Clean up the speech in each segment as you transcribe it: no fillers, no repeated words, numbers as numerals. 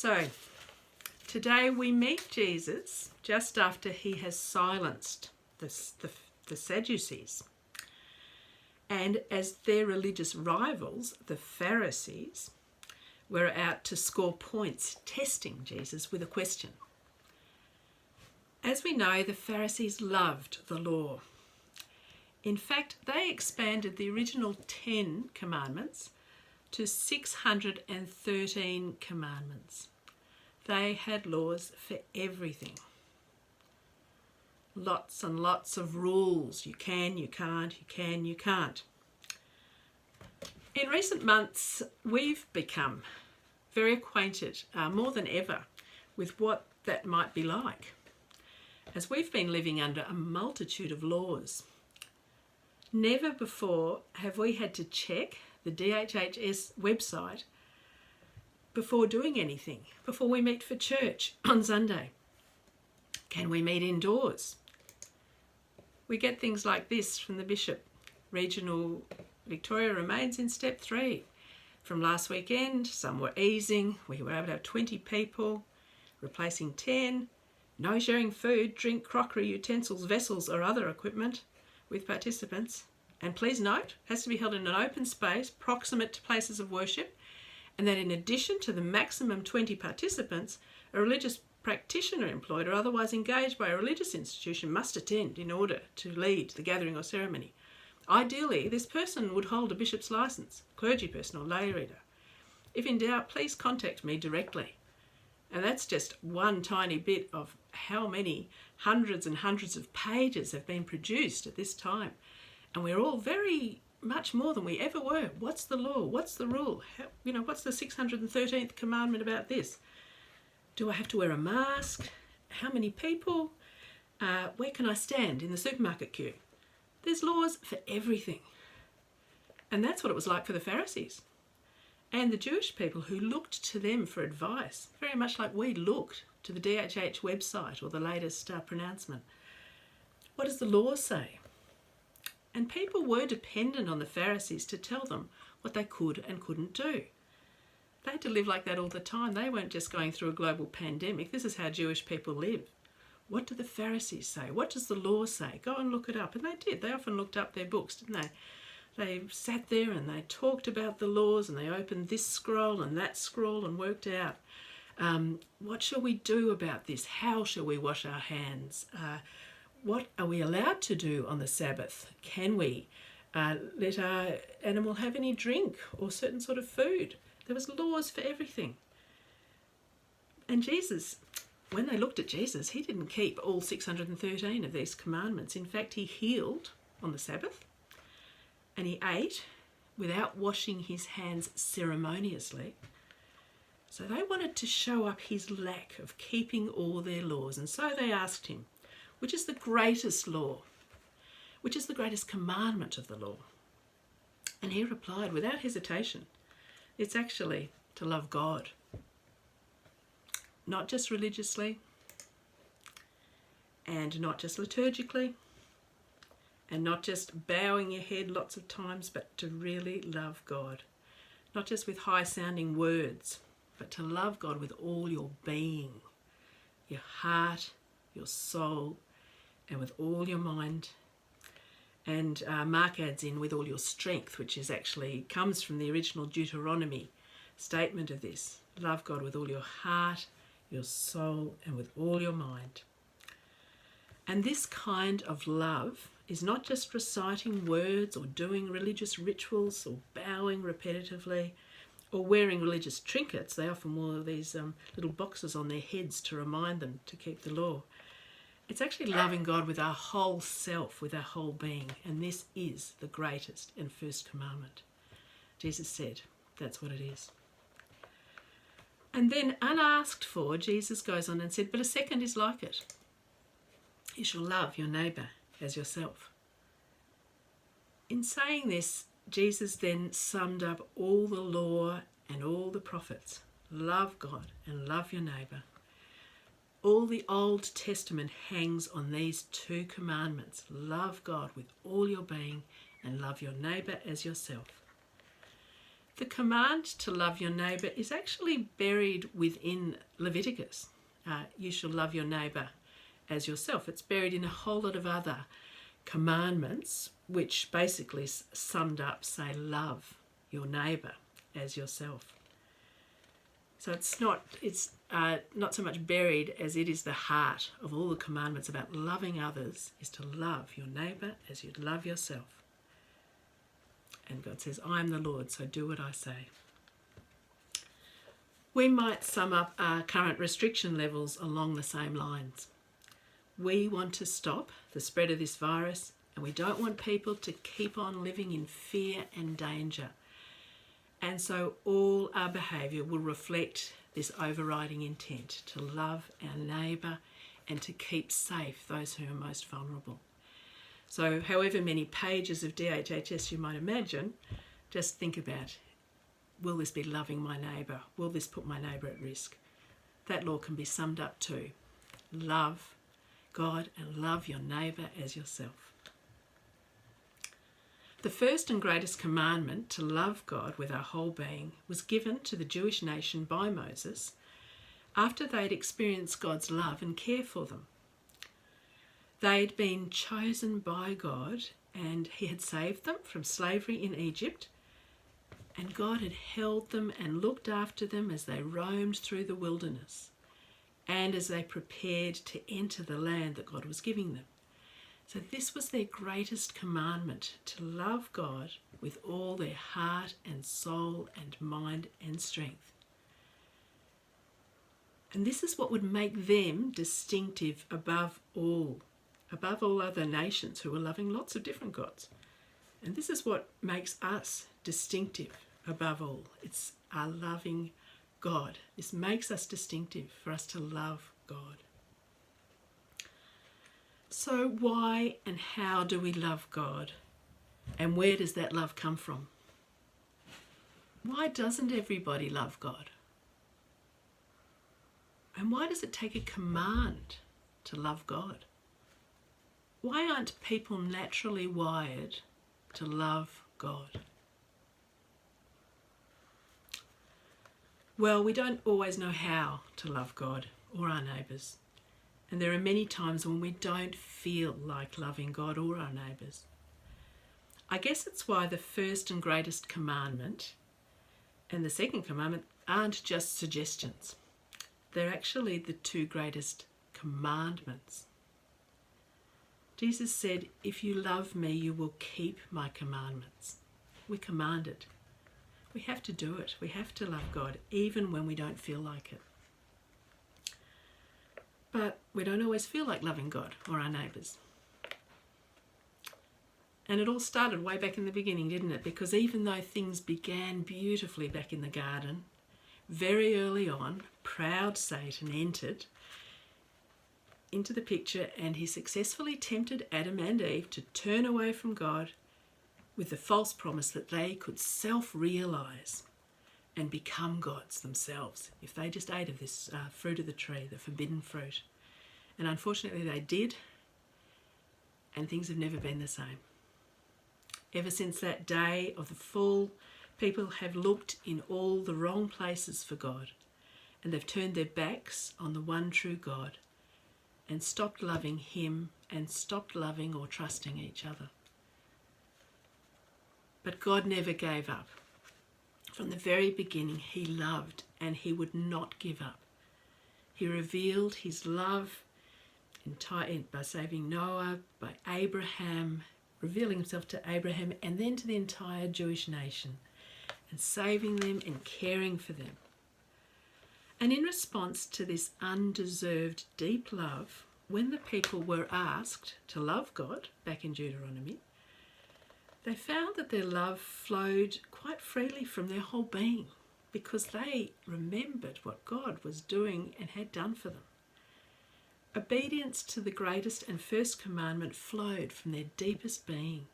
So, today we meet Jesus just after he has silenced the Sadducees. And as their religious rivals, the Pharisees, were out to score points, testing Jesus with a question. As we know, the Pharisees loved the law. In fact, they expanded the original 10 commandments to 613 commandments. They had laws for everything. Lots and lots of rules. You can, you can't, you can, you can't. In recent months, we've become very acquainted, more than ever, with what that might be like, as we've been living under a multitude of laws. Never before have we had to check the DHHS website before doing anything, before we meet for church on Sunday. Can we meet indoors? We get things like this from the Bishop. Regional Victoria remains in step 3. From last weekend, some were easing. We were able to have 20 people, replacing 10. No sharing food, drink, crockery, utensils, vessels or other equipment with participants. And please note, it has to be held in an open space proximate to places of worship, and that in addition to the maximum 20 participants, a religious practitioner employed or otherwise engaged by a religious institution must attend in order to lead the gathering or ceremony. Ideally, this person would hold a bishop's licence, clergy person or lay reader. If in doubt, please contact me directly. And that's just one tiny bit of how many hundreds and hundreds of pages have been produced at this time. And we're all very much more than we ever were. What's the law? What's the rule? What's the 613th commandment about this? Do I have to wear a mask? How many people? Where can I stand in the supermarket queue? There's laws for everything. And that's what it was like for the Pharisees and the Jewish people who looked to them for advice, very much like we looked to the DHH website or the latest pronouncement. What does the law say? And people were dependent on the Pharisees to tell them what they could and couldn't do. They had to live like that all the time. They weren't just going through a global pandemic. This is how Jewish people live. What do the Pharisees say? What does the law say? Go and look it up. And they did. They often looked up their books, didn't they? They sat there and they talked about the laws and they opened this scroll and that scroll and worked out, what shall we do about this? How shall we wash our hands? What are we allowed to do on the Sabbath? Can we let our animal have any drink or certain sort of food? There was laws for everything. And Jesus, when they looked at Jesus, he didn't keep all 613 of these commandments. In fact, he healed on the Sabbath and he ate without washing his hands ceremoniously. So they wanted to show up his lack of keeping all their laws. And so they asked him, which is the greatest law? Which is the greatest commandment of the law? And he replied without hesitation, it's actually to love God. Not just religiously, and not just liturgically, and not just bowing your head lots of times, but to really love God. Not just with high-sounding words, but to love God with all your being, your heart, your soul, and with all your mind. And Mark adds in with all your strength, which is actually comes from the original Deuteronomy statement of this. Love God with all your heart, your soul, and with all your mind. And this kind of love is not just reciting words or doing religious rituals or bowing repetitively or wearing religious trinkets. They often wore these little boxes on their heads to remind them to keep the law. It's actually loving God with our whole self, with our whole being. And this is the greatest and first commandment. Jesus said, that's what it is. And then unasked for, Jesus goes on and said, but a second is like it. You shall love your neighbour as yourself. In saying this, Jesus then summed up all the law and all the prophets. Love God and love your neighbour. All the Old Testament hangs on these 2 commandments. Love God with all your being and love your neighbour as yourself. The command to love your neighbour is actually buried within Leviticus. You shall love your neighbour as yourself. It's buried in a whole lot of other commandments, which basically summed up say, love your neighbour as yourself. So it's not so much buried as it is the heart of all the commandments about loving others, is to love your neighbour as you'd love yourself. And God says, I am the Lord, so do what I say. We might sum up our current restriction levels along the same lines. We want to stop the spread of this virus, and we don't want people to keep on living in fear and danger. And so all our behaviour will reflect this overriding intent to love our neighbour and to keep safe those who are most vulnerable. So however many pages of DHHS you might imagine, just think about, will this be loving my neighbour? Will this put my neighbour at risk? That law can be summed up to love God and love your neighbour as yourself. The first and greatest commandment, to love God with our whole being, was given to the Jewish nation by Moses after they'd experienced God's love and care for them. They'd been chosen by God, and he had saved them from slavery in Egypt, and God had held them and looked after them as they roamed through the wilderness and as they prepared to enter the land that God was giving them. So this was their greatest commandment, to love God with all their heart and soul and mind and strength. And this is what would make them distinctive above all other nations who were loving lots of different gods. And this is what makes us distinctive above all. It's our loving God. This makes us distinctive, for us to love God. So why and how do we love God? And where does that love come from? Why doesn't everybody love God? And why does it take a command to love God? Why aren't people naturally wired to love God? Well, we don't always know how to love God or our neighbours. And there are many times when we don't feel like loving God or our neighbours. I guess it's why the first and greatest commandment and the second commandment aren't just suggestions. They're actually the two greatest commandments. Jesus said, if you love me, you will keep my commandments. We're commanded. We have to do it. We have to love God, even when we don't feel like it. But we don't always feel like loving God or our neighbours. And it all started way back in the beginning, didn't it? Because even though things began beautifully back in the garden, very early on, proud Satan entered into the picture, and he successfully tempted Adam and Eve to turn away from God with the false promise that they could self-realise and become gods themselves if they just ate of this fruit of the tree, the forbidden fruit. And unfortunately they did, and things have never been the same. Ever since that day of the fall, people have looked in all the wrong places for God, and they've turned their backs on the one true God and stopped loving him and stopped loving or trusting each other. But God never gave up. From the very beginning, he loved, and he would not give up. He revealed his love by saving Noah, by Abraham, revealing himself to Abraham, and then to the entire Jewish nation, and saving them and caring for them. And in response to this undeserved deep love, when the people were asked to love God, back in Deuteronomy, they found that their love flowed quite freely from their whole being, because they remembered what God was doing and had done for them. Obedience to the greatest and first commandment flowed from their deepest being.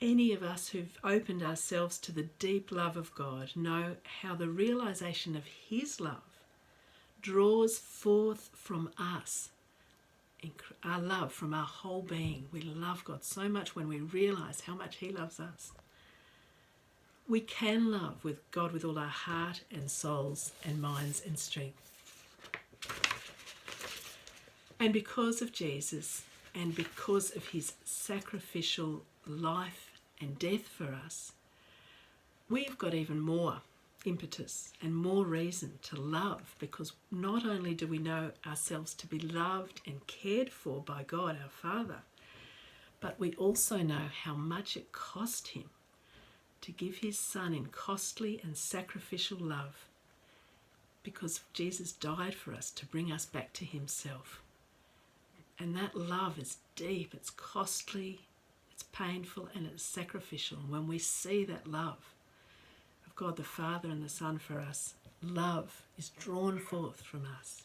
Any of us who've opened ourselves to the deep love of God know how the realisation of his love draws forth from us our love from our whole being. We love God so much when we realise how much he loves us. We can love with God with all our heart and souls and minds and strength. And because of Jesus and because of his sacrificial life and death for us, we've got even more impetus and more reason to love, because not only do we know ourselves to be loved and cared for by God our Father, but we also know how much it cost him to give his Son in costly and sacrificial love, because Jesus died for us to bring us back to himself. And that love is deep, it's costly, it's painful, and it's sacrificial. And when we see that love of God the Father and the Son for us, love is drawn forth from us.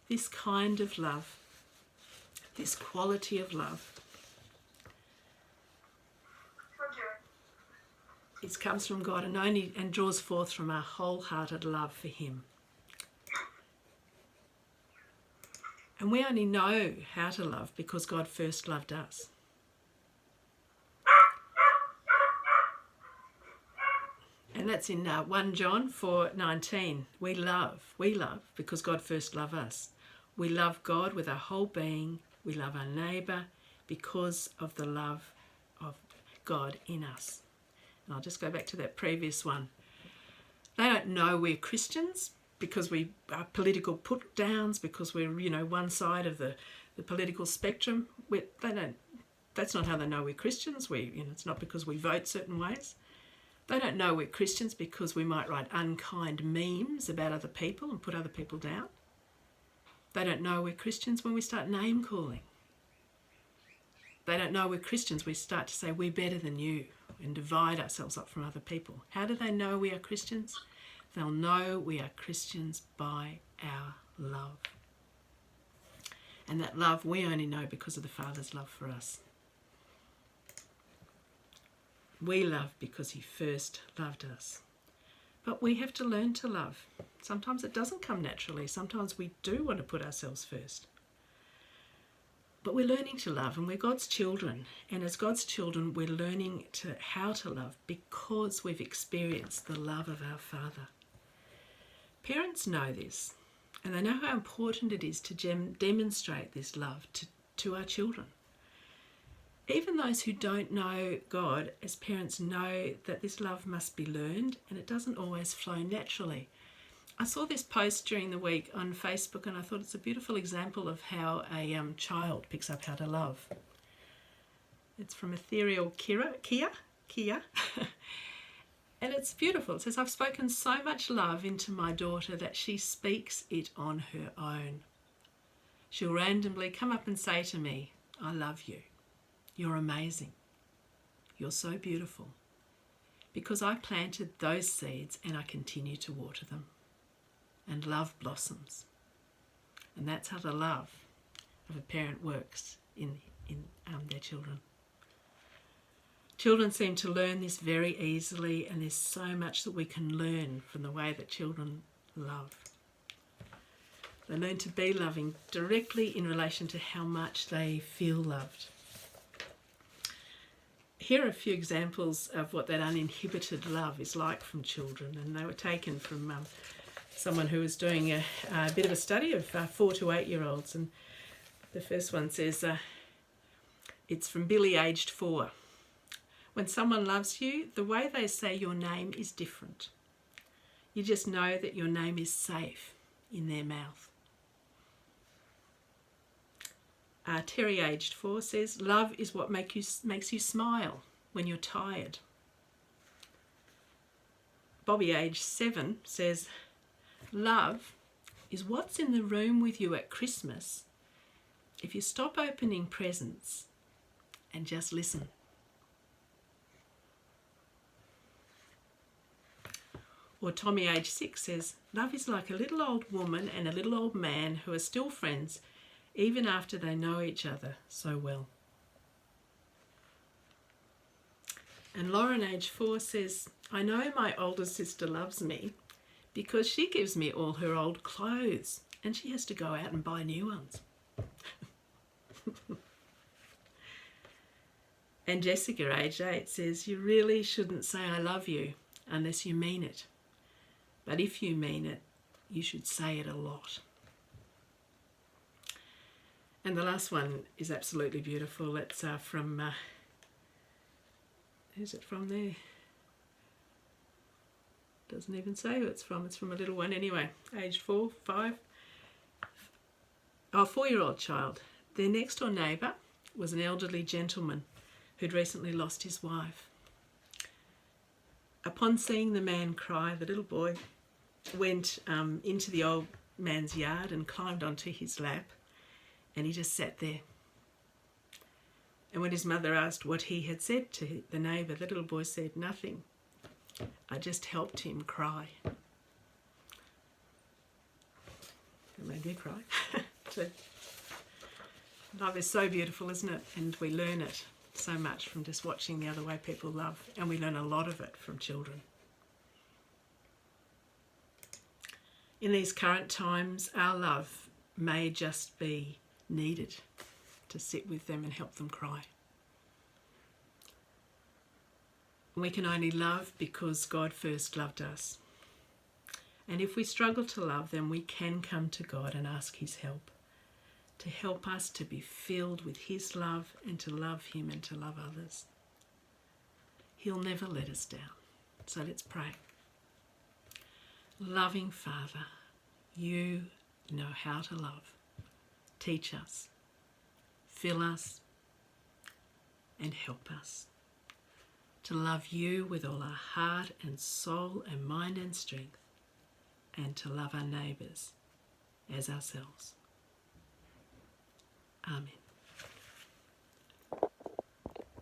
This kind of love, this quality of love, it comes from God and draws forth from our wholehearted love for him. And we only know how to love because God first loved us. And that's in 1 John 4:19. We love because God first loved us. We love God with our whole being. We love our neighbour because of the love of God in us. And I'll just go back to that previous one. They don't know we're Christians because we are political put downs, because we're, one side of the political spectrum. That's not how they know we're Christians. It's not because we vote certain ways. They don't know we're Christians because we might write unkind memes about other people and put other people down. They don't know we're Christians when we start name calling. They don't know we're Christians. We start to say we're better than you and divide ourselves up from other people. How do they know we are Christians? They'll know we are Christians by our love. And that love we only know because of the Father's love for us. We love because he first loved us. But we have to learn to love. Sometimes it doesn't come naturally. Sometimes we do want to put ourselves first. But we're learning to love, and we're God's children. And as God's children, we're learning how to love because we've experienced the love of our Father. Parents know this, and they know how important it is to demonstrate this love to our children. Even those who don't know God, as parents, know that this love must be learned, and it doesn't always flow naturally. I saw this post during the week on Facebook, and I thought it's a beautiful example of how a child picks up how to love. It's from Ethereal Kia. And it's beautiful. It says, "I've spoken so much love into my daughter that she speaks it on her own. She'll randomly come up and say to me, 'I love you. You're amazing. You're so beautiful.' Because I planted those seeds and I continue to water them. And love blossoms." And that's how the love of a parent works in their children. Children seem to learn this very easily, and there's so much that we can learn from the way that children love. They learn to be loving directly in relation to how much they feel loved. Here are a few examples of what that uninhibited love is like from children, and they were taken from someone who was doing a bit of a study of 4 to 8 year olds. And the first one says, it's from Billy, aged 4. "When someone loves you, the way they say your name is different. You just know that your name is safe in their mouth." Terry, aged 4, says, "Love is what makes you smile when you're tired." Bobby, aged 7, says, "Love is what's in the room with you at Christmas if you stop opening presents and just listen." Or Tommy, aged 6, says, "Love is like a little old woman and a little old man who are still friends even after they know each other so well." And Lauren, aged 4, says, "I know my older sister loves me because she gives me all her old clothes and she has to go out and buy new ones." And Jessica, age 8, says, you really shouldn't say I love you unless you mean it. But if you mean it, you should say it a lot. And the last one is absolutely beautiful. It's from, who's it from there? Doesn't even say who it's from. It's from a little one anyway, aged 4, 5. Oh, 4-year-old child. Their next door neighbour was an elderly gentleman who'd recently lost his wife. Upon seeing the man cry, the little boy went into the old man's yard and climbed onto his lap, and he just sat there. And when his mother asked what he had said to the neighbour, the little boy said, nothing. I just helped him cry. It made me cry. So, love is so beautiful, isn't it? And we learn it so much from just watching the other way people love, and we learn a lot of it from children. In these current times, our love may just be needed to sit with them and help them cry. We can only love because God first loved us. And if we struggle to love, then we can come to God and ask his help, to help us to be filled with his love and to love him and to love others. He'll never let us down. So let's pray. Loving Father, you know how to love. Teach us, fill us, and help us to love you with all our heart and soul and mind and strength, and to love our neighbours as ourselves. Amen.